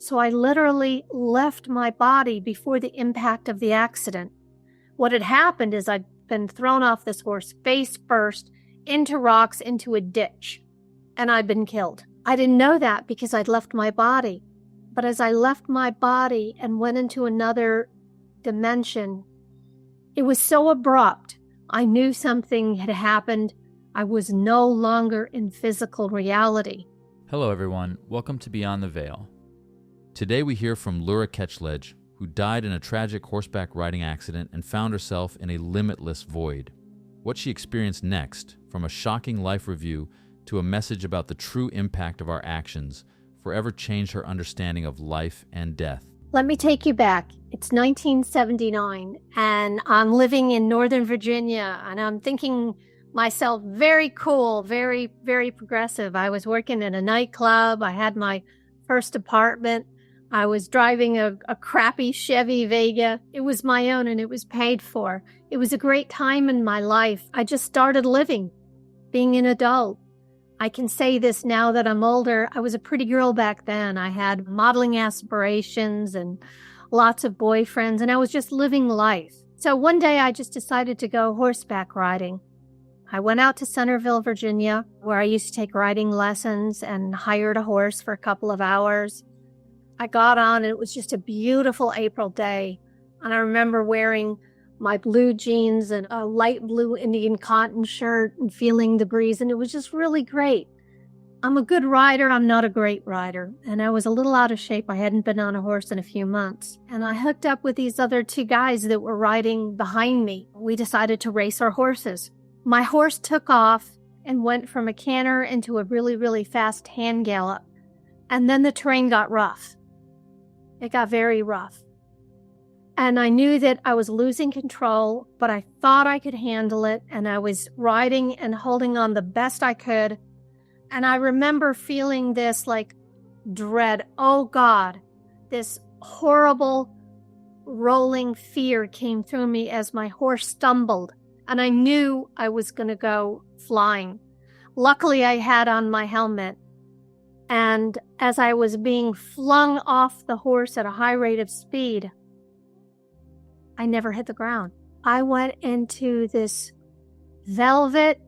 So I literally left my body before the impact of the accident. What had happened is I'd been thrown off this horse face first into rocks, into a ditch, and I'd been killed. I didn't know that because I'd left my body. But as I left my body and went into another dimension, it was so abrupt. I knew something had happened. I was no longer in physical reality. Hello everyone, welcome to Beyond the Veil. Today we hear from Lura, who died in a tragic horseback riding accident and found herself in a limitless void. What she experienced next, from a shocking life review to a message about the true impact of our actions, forever changed her understanding of life and death. Let me take you back. It's 1979, and I'm living in Northern Virginia, and I'm thinking myself very cool, very, very progressive. I was working in a nightclub. I had my first apartment. I was driving a crappy Chevy Vega. It was my own and it was paid for. It was a great time in my life. I just started living, being an adult. I can say this now that I'm older. I was a pretty girl back then. I had modeling aspirations and lots of boyfriends, and I was just living life. So one day I just decided to go horseback riding. I went out to Centerville, Virginia, where I used to take riding lessons, and hired a horse for a couple of hours. I got on, and it was just a beautiful April day. And I remember wearing my blue jeans and a light blue Indian cotton shirt and feeling the breeze. And it was just really great. I'm a good rider. I'm not a great rider. And I was a little out of shape. I hadn't been on a horse in a few months. And I hooked up with these other two guys that were riding behind me. We decided to race our horses. My horse took off and went from a canter into a really, really fast hand gallop. And then the terrain got rough. It got very rough. And I knew that I was losing control, but I thought I could handle it. And I was riding and holding on the best I could. And I remember feeling this like dread. Oh God, this horrible rolling fear came through me as my horse stumbled. And I knew I was going to go flying. Luckily, I had on my helmet. And as I was being flung off the horse at a high rate of speed, I never hit the ground. I went into this velvet,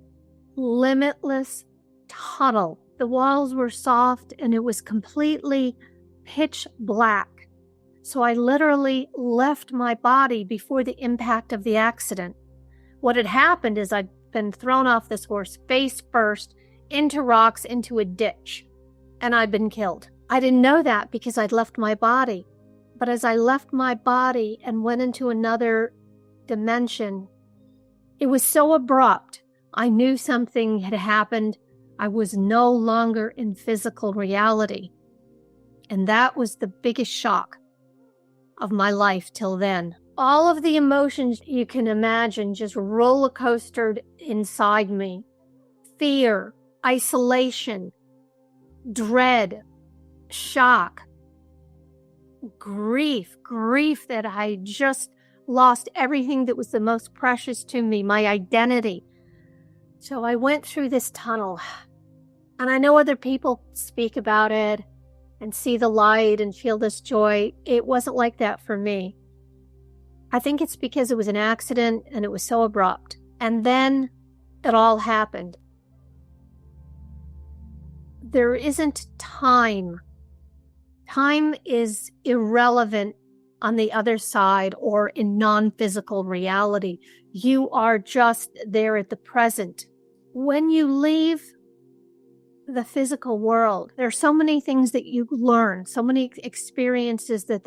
limitless tunnel. The walls were soft and it was completely pitch black. So I literally left my body before the impact of the accident. What had happened is I'd been thrown off this horse face first into rocks, into a ditch. And I'd been killed. I didn't know that because I'd left my body. But as I left my body and went into another dimension, it was so abrupt. I knew something had happened. I was no longer in physical reality. And that was the biggest shock of my life till then. All of the emotions you can imagine just roller coastered inside me. Fear, isolation, dread, shock, grief that I just lost everything that was the most precious to me, my identity. So I went through this tunnel, and I know other people speak about it and see the light and feel this joy. It wasn't like that for me. I think it's because it was an accident and it was so abrupt. And then it all happened. There isn't time. Time is irrelevant on the other side or in non-physical reality. You are just there at the present. When you leave the physical world, there are so many things that you learn, so many experiences that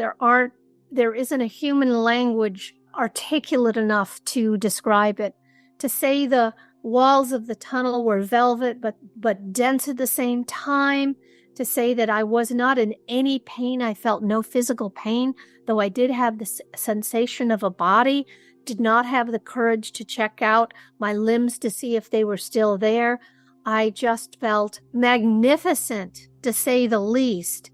there isn't a human language articulate enough to describe it. To say the walls of the tunnel were velvet but dense at the same time, to say that I was not in any pain. I felt no physical pain, though I did have the sensation of a body, did not have the courage to check out my limbs to see if they were still there. I just felt magnificent, to say the least,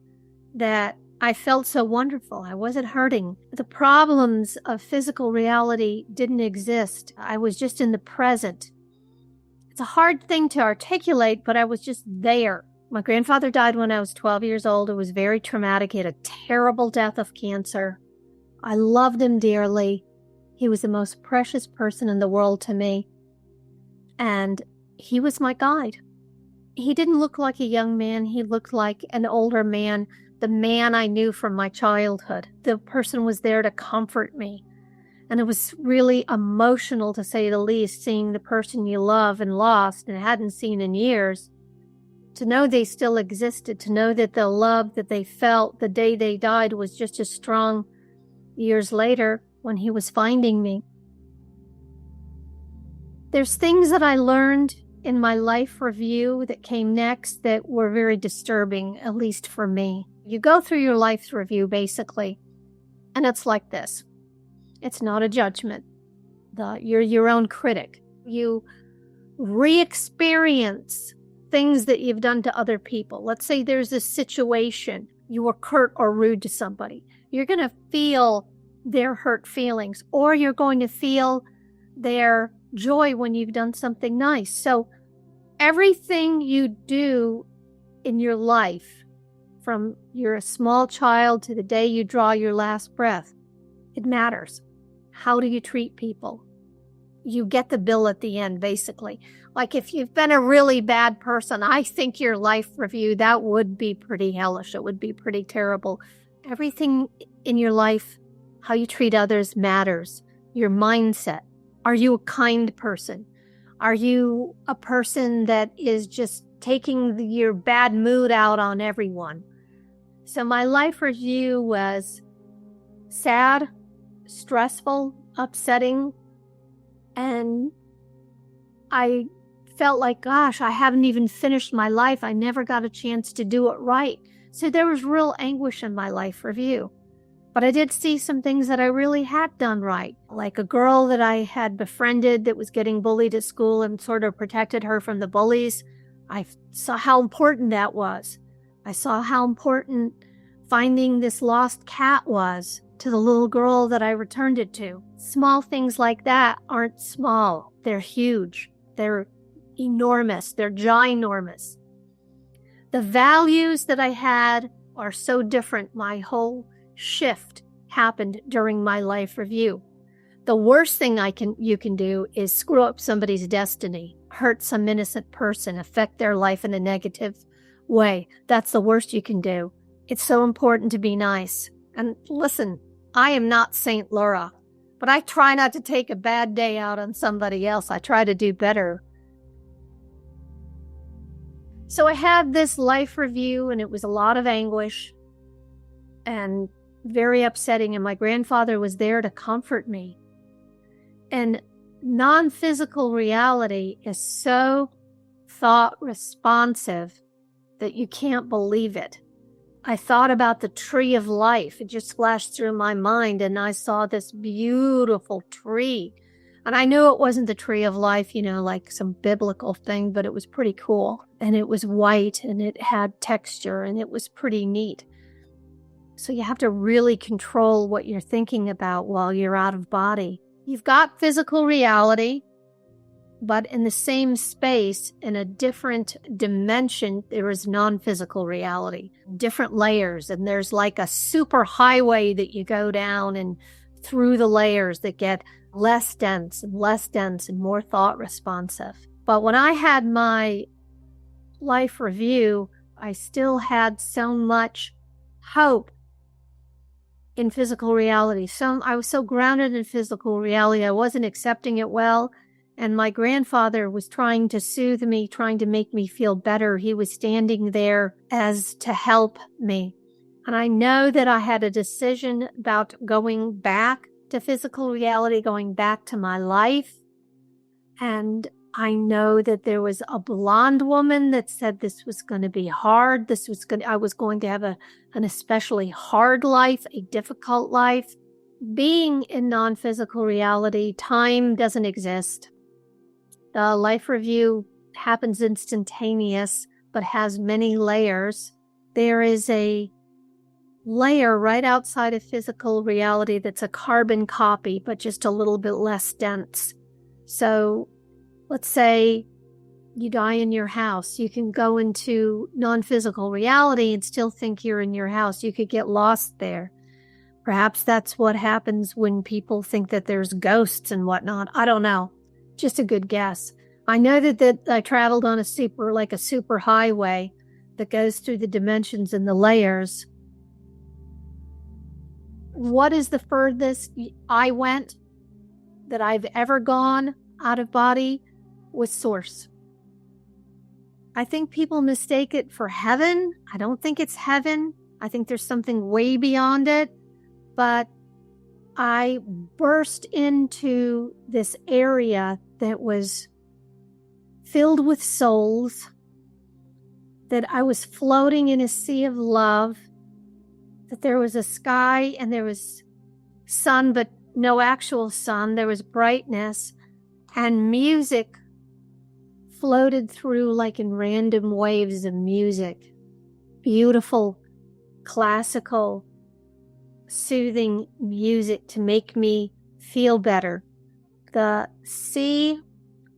that I felt so wonderful. I wasn't hurting. The problems of physical reality didn't exist. I was just in the present. It's a hard thing to articulate, but I was just there. My grandfather died when I was 12 years old. It was very traumatic. He had a terrible death of cancer. I loved him dearly. He was the most precious person in the world to me. And he was my guide. He didn't look like a young man. He looked like an older man, the man I knew from my childhood. The person was there to comfort me. And it was really emotional, to say the least, seeing the person you love and lost and hadn't seen in years. To know they still existed, to know that the love that they felt the day they died was just as strong years later when he was finding me. There's things that I learned in my life review that came next that were very disturbing, at least for me. You go through your life review, basically, and it's like this. It's not a judgment. You're your own critic. You re-experience things that you've done to other people. Let's say there's a situation, you were curt or rude to somebody. You're going to feel their hurt feelings, or you're going to feel their joy when you've done something nice. So everything you do in your life, from you're a small child to the day you draw your last breath, it matters. How do you treat people? You get the bill at the end, basically. Like if you've been a really bad person, I think your life review, that would be pretty hellish. It would be pretty terrible. Everything in your life, how you treat others matters. Your mindset. Are you a kind person? Are you a person that is just taking your bad mood out on everyone? So my life review was sad, stressful, upsetting, and I felt like, gosh, I haven't even finished my life. I never got a chance to do it right. So there was real anguish in my life review. But I did see some things that I really had done right, like a girl that I had befriended that was getting bullied at school and sort of protected her from the bullies. I saw how important that was. I saw how important finding this lost cat was to the little girl that I returned it to. Small things like that aren't small. They're huge. They're enormous. They're ginormous. The values that I had are so different. My whole shift happened during my life review. The worst thing you can do is screw up somebody's destiny, hurt some innocent person, affect their life in a negative way. That's the worst you can do. It's so important to be nice. And listen, I am not Saint Lura, but I try not to take a bad day out on somebody else. I try to do better. So I had this life review, and it was a lot of anguish and very upsetting, and my grandfather was there to comfort me. And non-physical reality is so thought responsive that you can't believe it. I thought about the tree of life. It just flashed through my mind, and I saw this beautiful tree. And I knew it wasn't the tree of life, like some biblical thing, but it was pretty cool. And it was white, and it had texture, and it was pretty neat. So you have to really control what you're thinking about while you're out of body. You've got physical reality, but in the same space, in a different dimension, there is non-physical reality, different layers. And there's like a super highway that you go down and through the layers that get less dense and more thought responsive. But when I had my life review, I still had so much hope in physical reality. I was so grounded in physical reality, I wasn't accepting it well. And my grandfather was trying to soothe me, trying to make me feel better. He was standing there as to help me. And I know that I had a decision about going back to physical reality, going back to my life. And I know that there was a blonde woman that said this was going to be hard. I was going to have an especially hard life, a difficult life. Being in non-physical reality, time doesn't exist. The life review happens instantaneous, but has many layers. There is a layer right outside of physical reality that's a carbon copy, but just a little bit less dense. So let's say You die in your house. You can go into non-physical reality and still think you're in your house. You could get lost there. Perhaps that's what happens when people think that there's ghosts and whatnot. I don't know. Just a good guess. I know that I traveled on a super highway that goes through the dimensions and the layers. What is the furthest I went that I've ever gone out of body was Source. I think people mistake it for heaven. I don't think it's heaven. I think there's something way beyond it. But I burst into this area that was filled with souls, that I was floating in a sea of love, that there was a sky and there was sun, but no actual sun. There was brightness, and music floated through like in random waves of music. Beautiful, classical, soothing music to make me feel better. The sea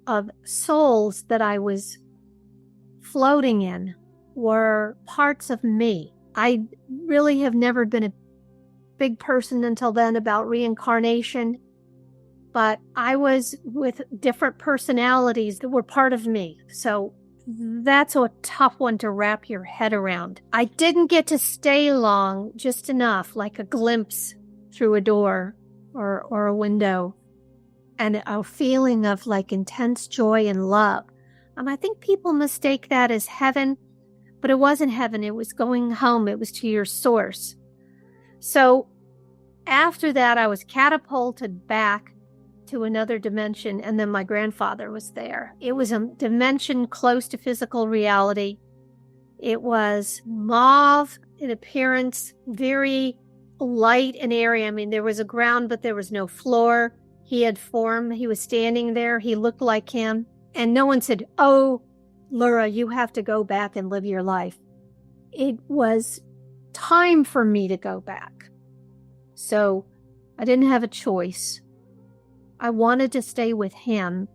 of souls that I was floating in were parts of me. I really have never been a big person until then about reincarnation, but I was with different personalities that were part of me. So that's a tough one to wrap your head around. I didn't get to stay long, just enough, like a glimpse through a door or a window, and a feeling of like intense joy and love. I think people mistake that as heaven, but it wasn't heaven. It was going home. It was to your source. So after that, I was catapulted back to another dimension, and then my grandfather was there. It was a dimension close to physical reality. It was mauve in appearance, very light and airy. I mean, there was a ground, but there was no floor. He had form. He was standing there. He looked like him. And no one said, "Oh, Lura, you have to go back and live your life." It was time for me to go back. So I didn't have a choice. I wanted to stay with him.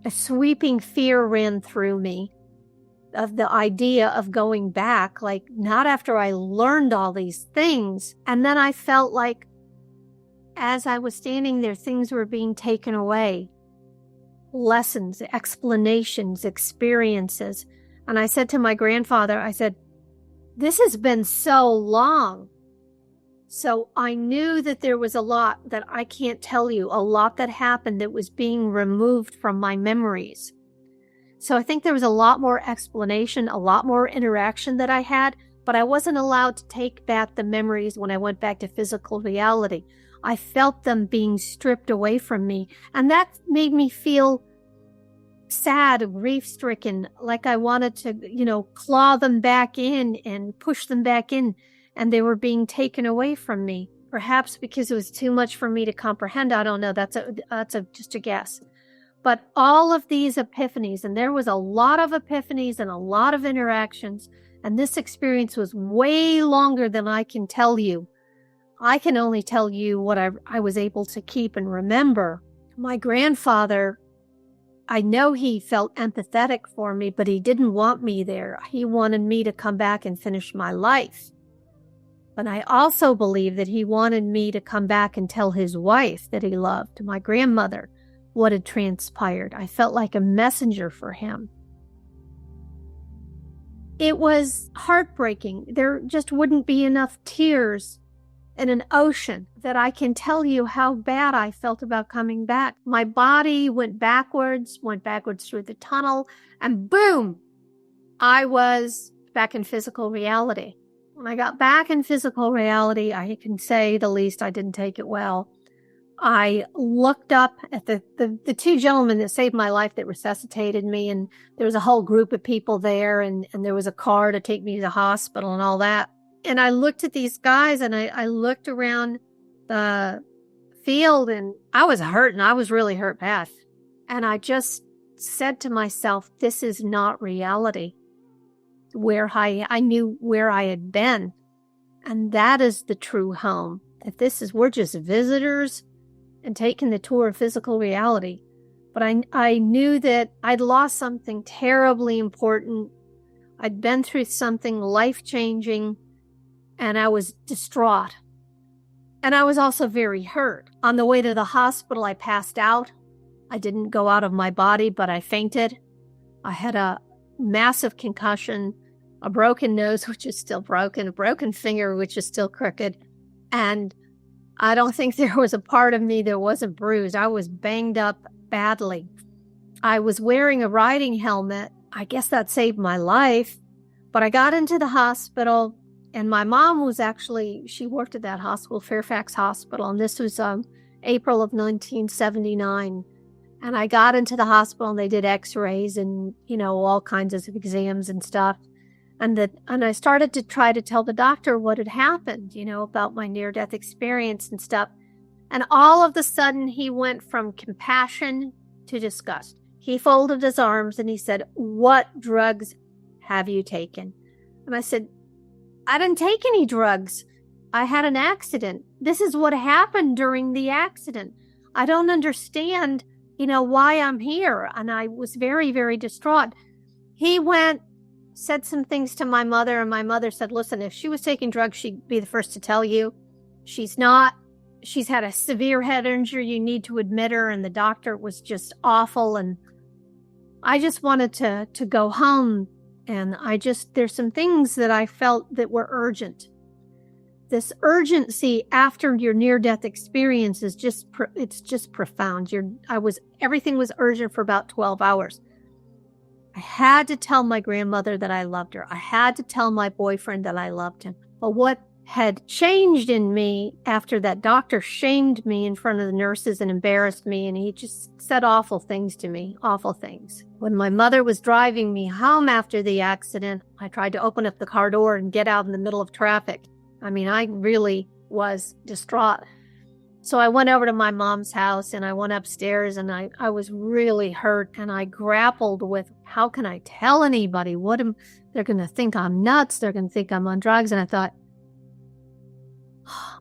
A sweeping fear ran through me of the idea of going back, like not after I learned all these things. And then I felt like as I was standing there, things were being taken away. Lessons, explanations, experiences. And I said to my grandfather, I said, "This has been so long." So I knew that there was a lot that I can't tell you, a lot that happened that was being removed from my memories. So I think there was a lot more explanation, a lot more interaction that I had, but I wasn't allowed to take back the memories when I went back to physical reality. I felt them being stripped away from me, and that made me feel sad, grief-stricken, like I wanted to, claw them back in and push them back in. And they were being taken away from me, perhaps because it was too much for me to comprehend. I don't know. That's just a guess. But all of these epiphanies, and there was a lot of epiphanies and a lot of interactions, and this experience was way longer than I can tell you. I can only tell you what I was able to keep and remember. My grandfather, I know he felt empathetic for me, but he didn't want me there. He wanted me to come back and finish my life. But I also believe that he wanted me to come back and tell his wife that he loved, my grandmother, what had transpired. I felt like a messenger for him. It was heartbreaking. There just wouldn't be enough tears in an ocean that I can tell you how bad I felt about coming back. My body went backwards through the tunnel, and boom, I was back in physical reality. When I got back in physical reality, I can say the least I didn't take it well. I looked up at the two gentlemen that saved my life, that resuscitated me, and there was a whole group of people there, and there was a car to take me to the hospital and all that. And I looked at these guys, and I looked around the field, and I was hurt, and I was really hurt bad. And I just said to myself, this is not reality. Where I knew where I had been. And that is the true home. If we're just visitors and taking the tour of physical reality. But I knew that I'd lost something terribly important. I'd been through something life-changing, and I was distraught. And I was also very hurt. On the way to the hospital, I passed out. I didn't go out of my body, but I fainted. I had a massive concussion, a broken nose, which is still broken, a broken finger, which is still crooked. And I don't think there was a part of me that wasn't bruised. I was banged up badly. I was wearing a riding helmet. I guess that saved my life. But I got into the hospital, and my mom was she worked at that hospital, Fairfax Hospital, and this was April of 1979. And I got into the hospital, and they did x-rays and, all kinds of exams and stuff. And I started to try to tell the doctor what had happened, about my near-death experience and stuff. And all of a sudden, he went from compassion to disgust. He folded his arms and he said, "What drugs have you taken?" And I said, "I didn't take any drugs. I had an accident. This is what happened during the accident. I don't understand, why I'm here." And I was very, very distraught. He said some things to my mother, and my mother said, "Listen, if she was taking drugs, she'd be the first to tell you. She's not. She's had a severe head injury. You need to admit her." And the doctor was just awful. And I just wanted to go home. And there's some things that I felt that were urgent. This urgency after your near-death experience is it's just profound. Everything was urgent for about 12 hours. I had to tell my grandmother that I loved her. I had to tell my boyfriend that I loved him. But what had changed in me after that doctor shamed me in front of the nurses and embarrassed me, and he just said awful things to me, awful things. When my mother was driving me home after the accident, I tried to open up the car door and get out in the middle of traffic. I really was distraught. So I went over to my mom's house and I went upstairs, and I was really hurt, and I grappled with, how can I tell anybody? They're going to think I'm nuts. They're going to think I'm on drugs. And I thought,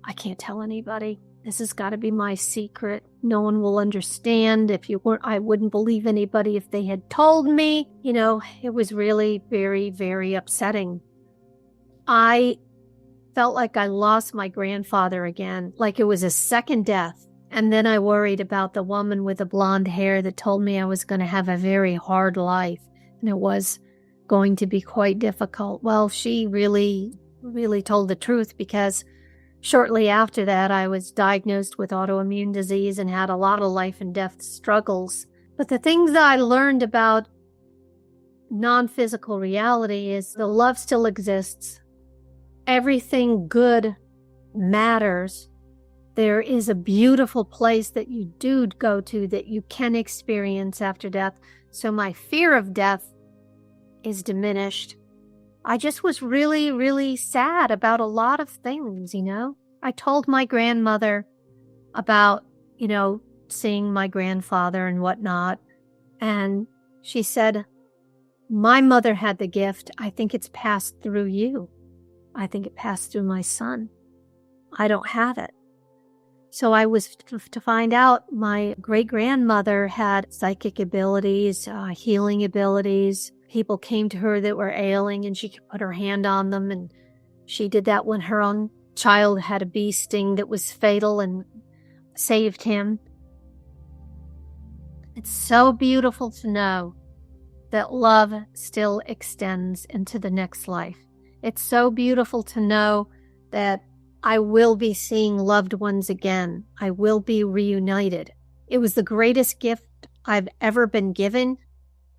I can't tell anybody. This has got to be my secret. No one will understand. I wouldn't believe anybody if they had told me. It was really very, very upsetting. I felt like I lost my grandfather again, like it was a second death. And then I worried about the woman with the blonde hair that told me I was going to have a very hard life, and it was going to be quite difficult. Well, she really, really told the truth, because shortly after that, I was diagnosed with autoimmune disease and had a lot of life and death struggles. But the things that I learned about non-physical reality is the love still exists. Everything good matters. There is a beautiful place that you do go to that you can experience after death. So my fear of death is diminished. I just was really, really sad about a lot of things, I told my grandmother about, seeing my grandfather and whatnot. And she said, "My mother had the gift. I think it's passed through you. I think it passed through my son. I don't have it." So I was to find out my great-grandmother had psychic abilities, healing abilities. People came to her that were ailing, and she could put her hand on them. And she did that when her own child had a bee sting that was fatal and saved him. It's so beautiful to know that love still extends into the next life. It's so beautiful to know that I will be seeing loved ones again. I will be reunited. It was the greatest gift I've ever been given.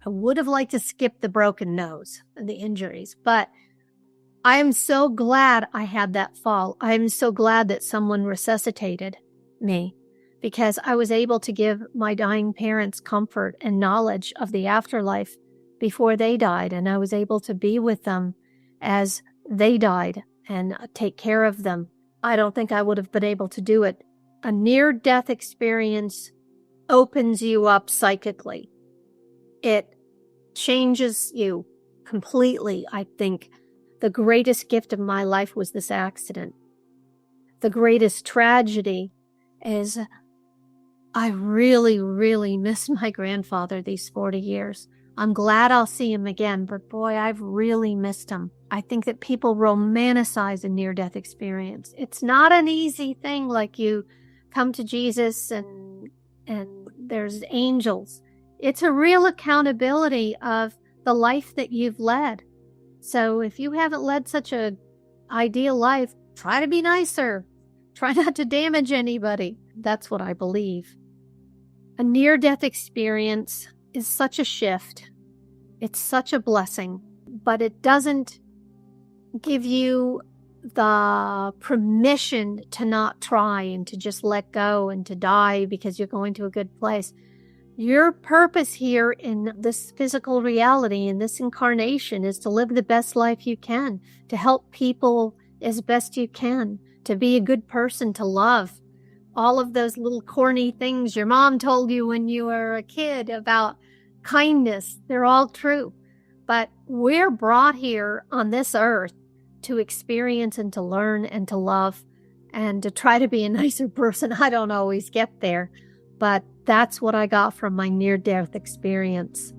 I would have liked to skip the broken nose and the injuries, but I am so glad I had that fall. I am so glad that someone resuscitated me, because I was able to give my dying parents comfort and knowledge of the afterlife before they died, and I was able to be with them as they died and take care of them. I don't think I would have been able to do it. A near-death experience opens you up psychically. It changes you completely. I think the greatest gift of my life was this accident. The greatest tragedy is I really, really miss my grandfather these 40 years. I'm glad I'll see him again, but boy, I've really missed him. I think that people romanticize a near-death experience. It's not an easy thing like you come to Jesus and there's angels. It's a real accountability of the life that you've led. So if you haven't led such a ideal life, try to be nicer. Try not to damage anybody. That's what I believe. A near-death experience is such a shift. It's such a blessing, but it doesn't give you the permission to not try and to just let go and to die because you're going to a good place. Your purpose here in this physical reality, in this incarnation, is to live the best life you can, to help people as best you can, to be a good person, to love. All of those little corny things your mom told you when you were a kid about kindness, they're all true. But we're brought here on this earth to experience and to learn and to love and to try to be a nicer person. I don't always get there, but that's what I got from my near-death experience.